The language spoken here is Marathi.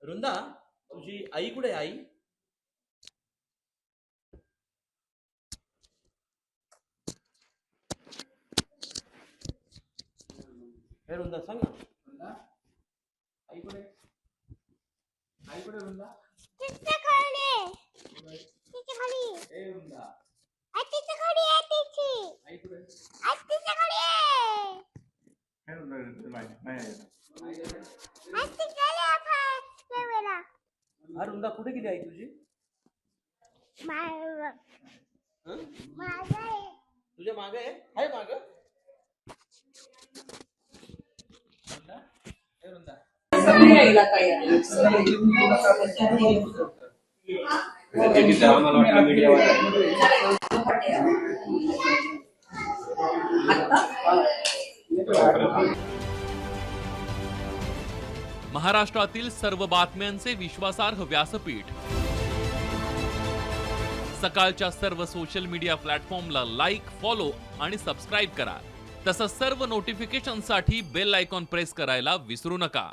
वृंदा, तुझी आई कुठे आहे? आई हे वृंदा सांग ना. वृंदा, आई कुठे? आई कुठे वृंदा? तिच्या खाली तिच्या खाली ए वृंदा, आई तिच्या खाली आहे तिची आई कुठे? आई तिच्या खाली आहे हे वृंदा नाही आई तिच्या खाली वेळा हा वृंदा, कुठे गेली आई तुझी? माझा हं? आहे तुझ्या मागे आहे माग? वृंदा, ए वृंदा. महाराष्ट्रातील सर्व बातम्यांचे विश्वासार्ह व्यासपीठ. सकाळच्या सर्व सोशल मीडिया प्लॅटफॉर्मला लाईक, फॉलो आणि सबस्क्राईब करा. तसंच सर्व नोटिफिकेशनसाठी बेल आयकॉन प्रेस करायला विसरू नका.